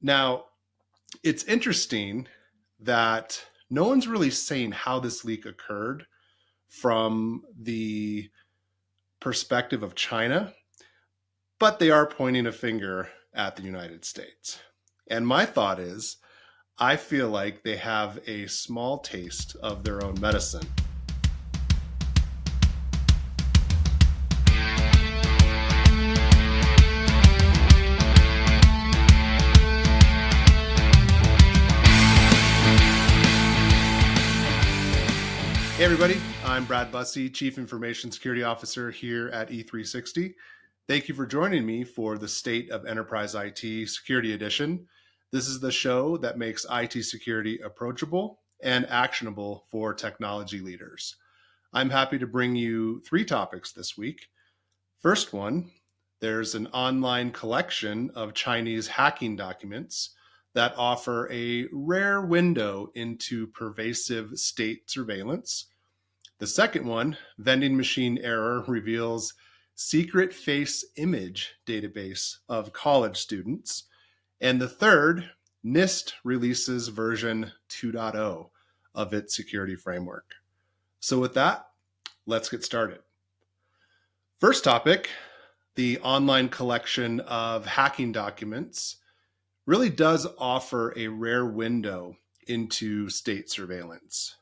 Now, it's interesting that no one's really saying how this leak occurred from the perspective of China, but they are pointing a finger at the United States. And my thought is, I feel like they have a small taste of their own medicine. Hey, everybody. I'm Brad Bussey, Chief Information Security Officer here at E360. Thank you for joining me for the State of Enterprise IT Security Edition. This is the show that makes IT security approachable and actionable for technology leaders. I'm happy to bring you 3 topics this week. First one, there's an online collection of Chinese hacking documents that offer a rare window into pervasive state surveillance. The second one, vending machine error reveals secret face image database of college students. And the third, NIST releases version 2.0 of its security framework. So with that, let's get started. First topic, the online collection of hacking documents really does offer a rare window into state surveillance.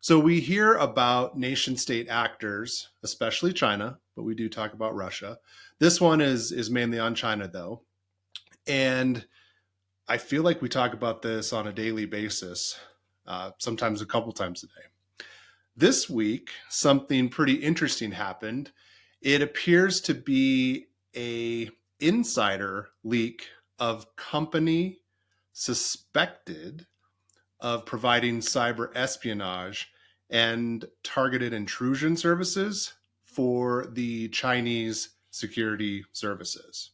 So we hear about nation state actors, especially China, but we do talk about Russia. This one is mainly on China though. And I feel like we talk about this on a daily basis, sometimes a couple times a day. This week, something pretty interesting happened. It appears to be an insider leak of company suspected of providing cyber espionage and targeted intrusion services for the Chinese security services.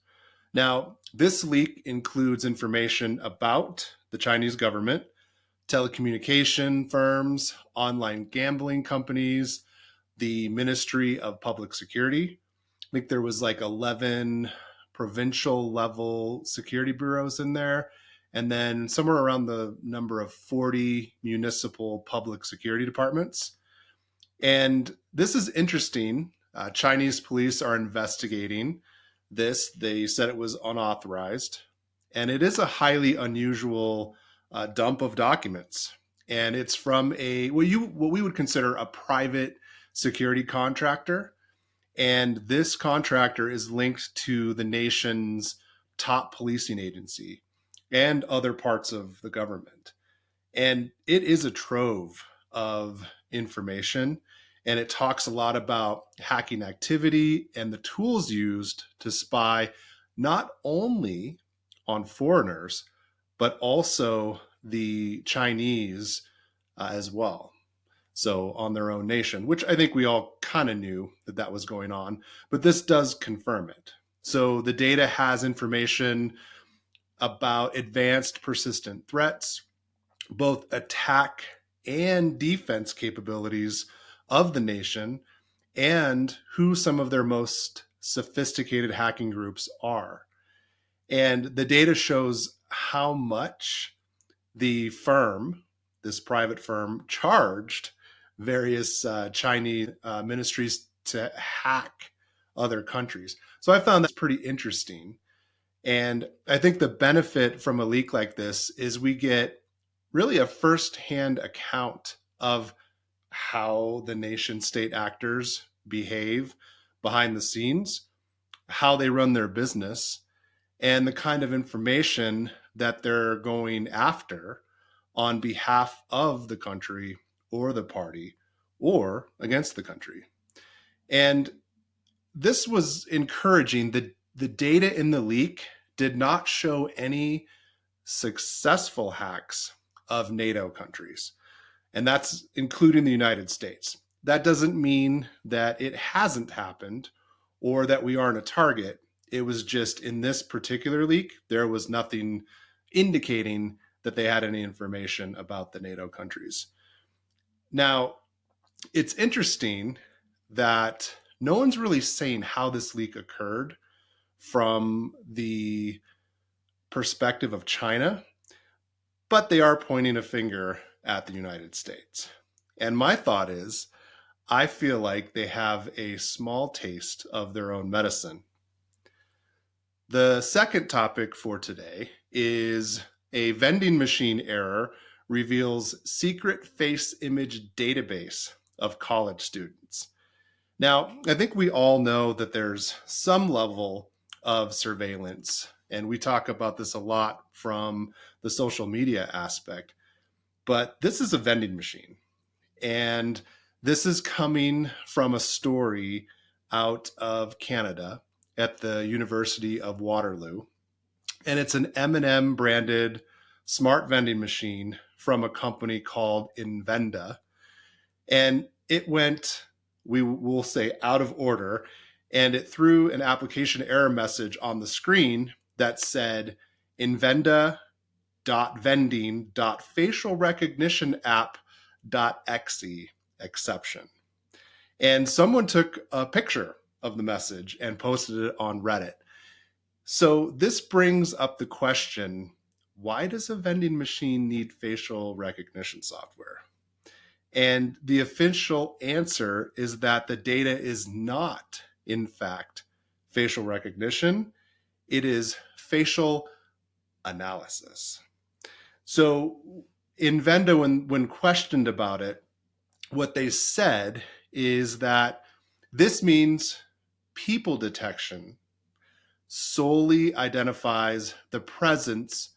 Now, this leak includes information about the Chinese government, telecommunication firms, online gambling companies, the Ministry of Public Security. I think there was like 11 provincial level security bureaus in there, and then somewhere around the number of 40 municipal public security departments. And this is interesting. Chinese police are investigating this. They said it was unauthorized, and it is a highly unusual dump of documents. And it's from what we would consider a private security contractor. And this contractor is linked to the nation's top policing agency and other parts of the government. And it is a trove of information. And it talks a lot about hacking activity and the tools used to spy not only on foreigners, but also the Chinese as well. So on their own nation, which I think we all kind of knew that was going on, but this does confirm it. So the data has information about advanced persistent threats, both attack and defense capabilities of the nation, and who some of their most sophisticated hacking groups are. And the data shows how much the firm, this private firm, charged various Chinese ministries to hack other countries. So I found that's pretty interesting. And I think the benefit from a leak like this is we get really a firsthand account of how the nation state actors behave behind the scenes, how they run their business, and the kind of information that they're going after on behalf of the country or the party or against the country. And this was encouraging. The data in the leak did not show any successful hacks of NATO countries, and that's including the United States. That doesn't mean that it hasn't happened or that we aren't a target. It was just in this particular leak, there was nothing indicating that they had any information about the NATO countries. Now, it's interesting that no one's really saying how this leak occurred from the perspective of China, but they are pointing a finger at the United States. And my thought is, I feel like they have a small taste of their own medicine. The second topic for today is a vending machine error reveals secret face image database of college students. Now, I think we all know that there's some level of surveillance, and we talk about this a lot from the social media aspect, but this is a vending machine. And this is coming from a story out of Canada at the University of Waterloo. And it's an M&M branded smart vending machine from a company called Invenda. And it went, we will say, out of order. And it threw an application error message on the screen that said, invenda.vending.facial recognition app.exe exception. And someone took a picture of the message and posted it on Reddit. So this brings up the question, why does a vending machine need facial recognition software? And the official answer is that the data is not, in fact, facial recognition. It is facial analysis. So Invenda, when questioned about it, what they said is that this means people detection solely identifies the presence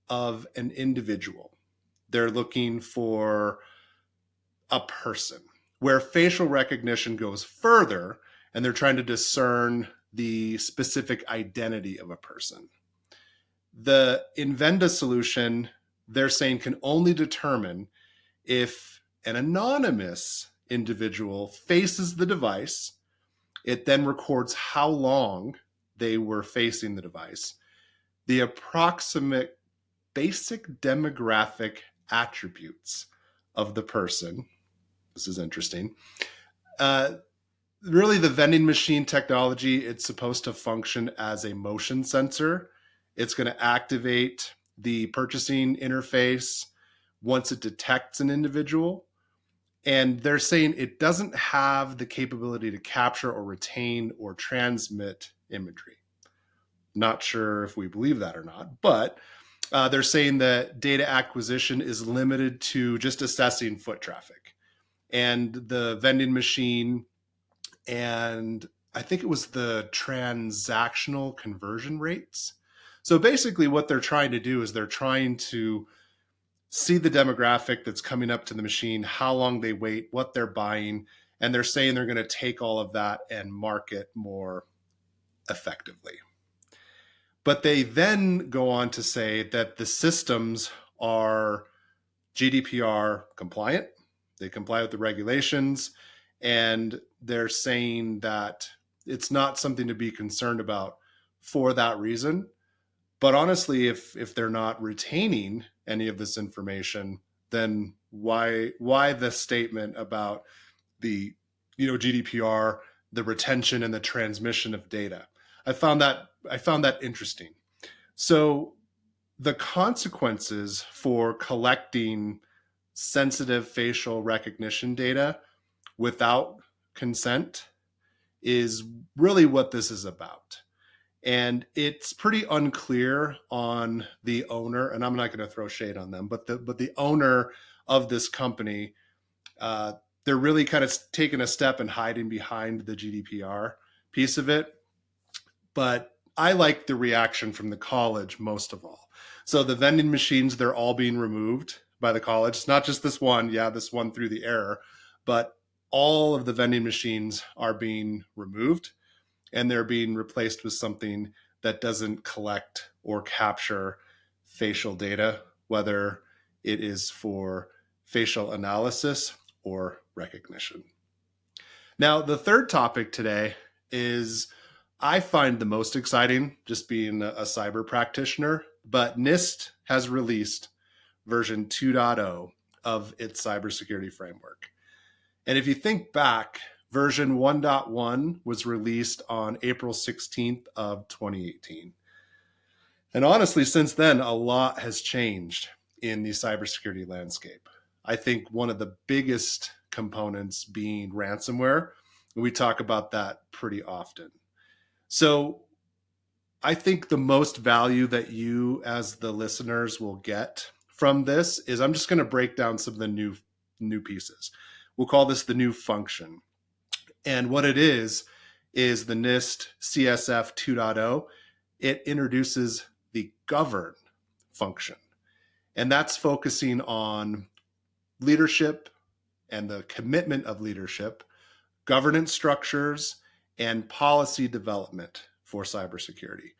of an individual. They're looking for a person, where facial recognition goes further and they're trying to discern the specific identity of a person. The Invenda solution, they're saying, can only determine if an anonymous individual faces the device. It then records how long they were facing the device, the approximate basic demographic attributes of the person. This is interesting. Really, the vending machine technology, it's supposed to function as a motion sensor. It's going to activate the purchasing interface once it detects an individual. And they're saying it doesn't have the capability to capture or retain or transmit imagery. Not sure if we believe that or not, but they're saying that data acquisition is limited to just assessing foot traffic. And the vending machine, and I think it was the transactional conversion rates. So basically what they're trying to do is they're trying to see the demographic that's coming up to the machine, how long they wait, what they're buying, and they're saying they're going to take all of that and market more effectively. But they then go on to say that the systems are GDPR compliant. They comply with the regulations, and they're saying that it's not something to be concerned about for that reason. But honestly, if they're not retaining any of this information, then why the statement about the GDPR, the retention and the transmission of data? I found that interesting. So the consequences for collecting sensitive facial recognition data without consent is really what this is about. And it's pretty unclear on the owner, and I'm not going to throw shade on them, but the owner of this company, they're really kind of taking a step and hiding behind the GDPR piece of it. But I like the reaction from the college most of all. So the vending machines, they're all being removed by the college. It's not just this one. Yeah, this one through the error, but all of the vending machines are being removed, and they're being replaced with something that doesn't collect or capture facial data, whether it is for facial analysis or recognition. Now, the third topic today is I find the most exciting, just being a cyber practitioner, but NIST has released version 2.0 of its cybersecurity framework. And if you think back, version 1.1 was released on April 16th of 2018. And honestly, since then, a lot has changed in the cybersecurity landscape. I think one of the biggest components being ransomware. We talk about that pretty often. So I think the most value that you as the listeners will get from this is I'm just going to break down some of the new pieces. We'll call this the new function. And what it is the NIST CSF 2.0. It introduces the govern function. And that's focusing on leadership and the commitment of leadership, governance structures, and policy development for cybersecurity.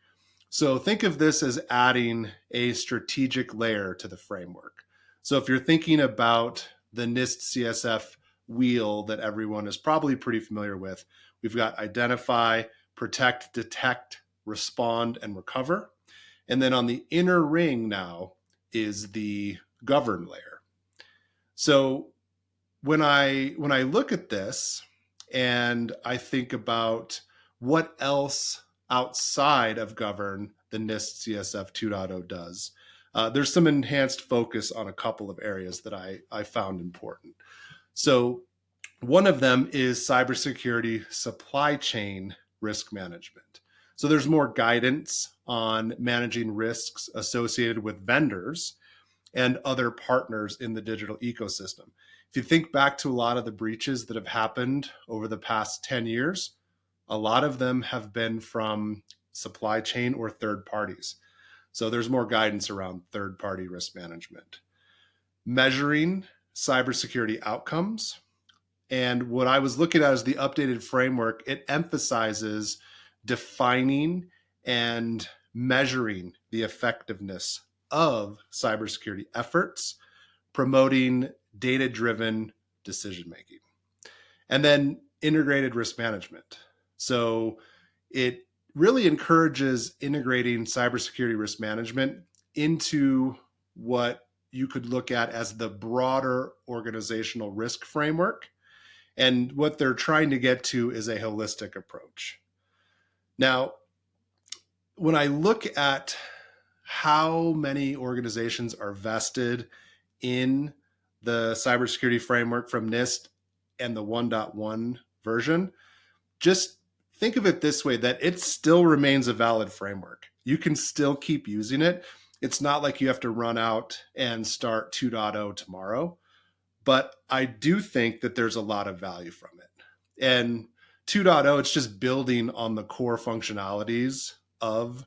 So think of this as adding a strategic layer to the framework. So if you're thinking about the NIST CSF wheel that everyone is probably pretty familiar with, we've got identify, protect, detect, respond, and recover. And then on the inner ring now is the govern layer. So when I look at this and I think about what else outside of govern the NIST CSF 2.0 does, there's some enhanced focus on a couple of areas that I found important. So one of them is cybersecurity supply chain risk management. So there's more guidance on managing risks associated with vendors and other partners in the digital ecosystem. If you think back to a lot of the breaches that have happened over the past 10 years, a lot of them have been from supply chain or third parties. So there's more guidance around third party risk management. Measuring cybersecurity outcomes. And what I was looking at is the updated framework. It emphasizes defining and measuring the effectiveness of cybersecurity efforts, promoting data-driven decision-making. And then integrated risk management. So it really encourages integrating cybersecurity risk management into what you could look at as the broader organizational risk framework. And what they're trying to get to is a holistic approach. Now, when I look at how many organizations are vested in the cybersecurity framework from NIST and the 1.1 version, just think of it this way, that it still remains a valid framework. You can still keep using it. It's not like you have to run out and start 2.0 tomorrow, but I do think that there's a lot of value from it. And 2.0, it's just building on the core functionalities of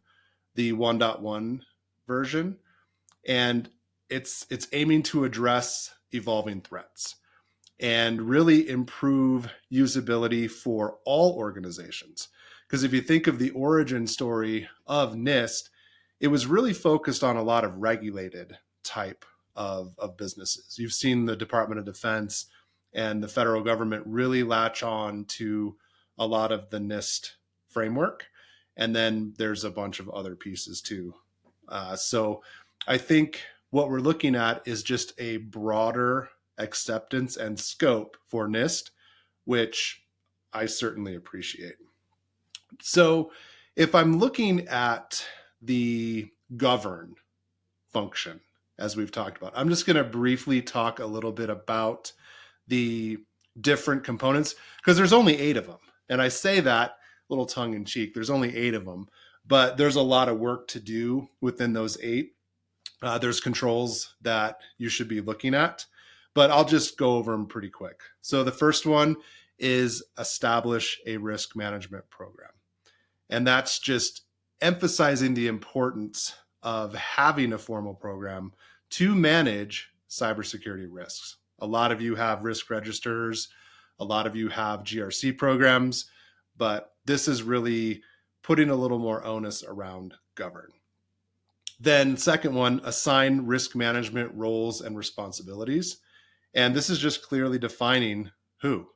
the 1.1 version. And it's aiming to address evolving threats and really improve usability for all organizations. Because if you think of the origin story of NIST, it was really focused on a lot of regulated type of businesses. You've seen the Department of Defense and the federal government really latch on to a lot of the NIST framework. And then there's a bunch of other pieces too. So I think what we're looking at is just a broader acceptance and scope for NIST, which I certainly appreciate. So if I'm looking at the govern function, as we've talked about, I'm just going to briefly talk a little bit about the different components, because there's only 8 of them. And I say that a little tongue in cheek, there's only 8 of them, but there's a lot of work to do within those 8. There's controls that you should be looking at, but I'll just go over them pretty quick. So the first one is establish a risk management program. And that's just emphasizing the importance of having a formal program to manage cybersecurity risks. A lot of you have risk registers, a lot of you have GRC programs, but this is really putting a little more onus around govern. Then second one, assign risk management roles and responsibilities. And this is just clearly defining who,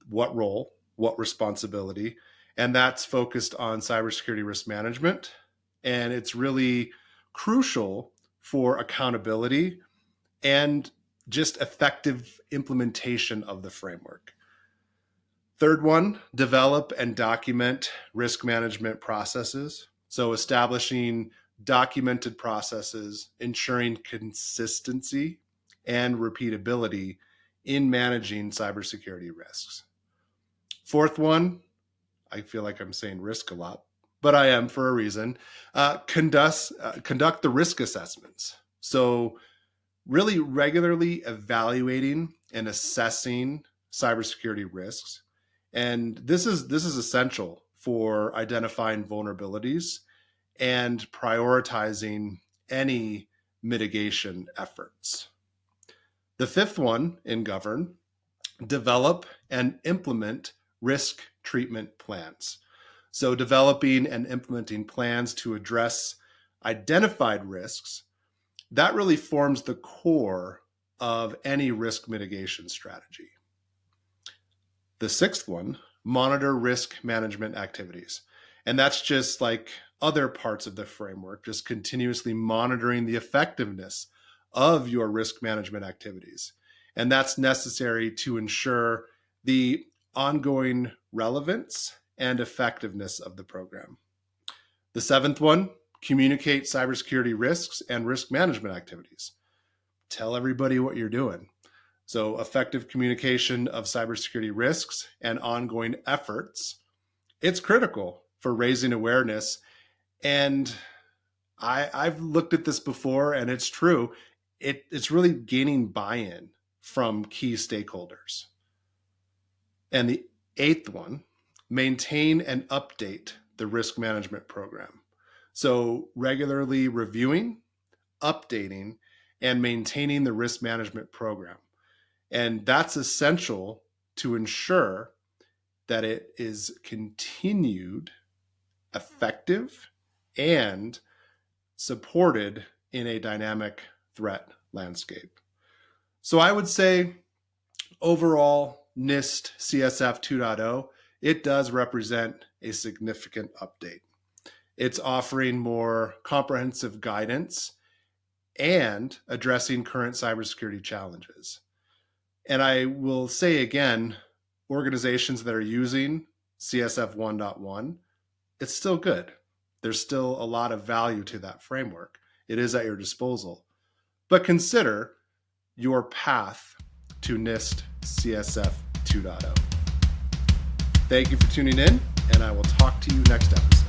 what role, what responsibility, and that's focused on cybersecurity risk management. And it's really crucial for accountability and just effective implementation of the framework. Third one, develop and document risk management processes. So establishing documented processes, ensuring consistency and repeatability in managing cybersecurity risks. Fourth one, I feel like I'm saying risk a lot, but I am for a reason. Conduct the risk assessments. So really regularly evaluating and assessing cybersecurity risks. And this is essential for identifying vulnerabilities and prioritizing any mitigation efforts. The fifth one in govern, develop and implement risk treatment plans. So developing and implementing plans to address identified risks, that really forms the core of any risk mitigation strategy. The sixth one, monitor risk management activities. And that's just like other parts of the framework, just continuously monitoring the effectiveness of your risk management activities. And that's necessary to ensure the ongoing relevance and effectiveness of the program. The seventh one, communicate cybersecurity risks and risk management activities. Tell everybody what you're doing. So effective communication of cybersecurity risks and ongoing efforts, it's critical for raising awareness. And I've looked at this before, and it's true. It's really gaining buy-in from key stakeholders. And the eighth one, maintain and update the risk management program. So regularly reviewing, updating, and maintaining the risk management program. And that's essential to ensure that it is continued, effective, and supported in a dynamic threat landscape. So I would say overall, NIST CSF 2.0, it does represent a significant update. It's offering more comprehensive guidance and addressing current cybersecurity challenges. And I will say again, organizations that are using CSF 1.1, it's still good. There's still a lot of value to that framework. It is at your disposal. But consider your path to NIST CSF 2.0. Thank you for tuning in, and I will talk to you next episode.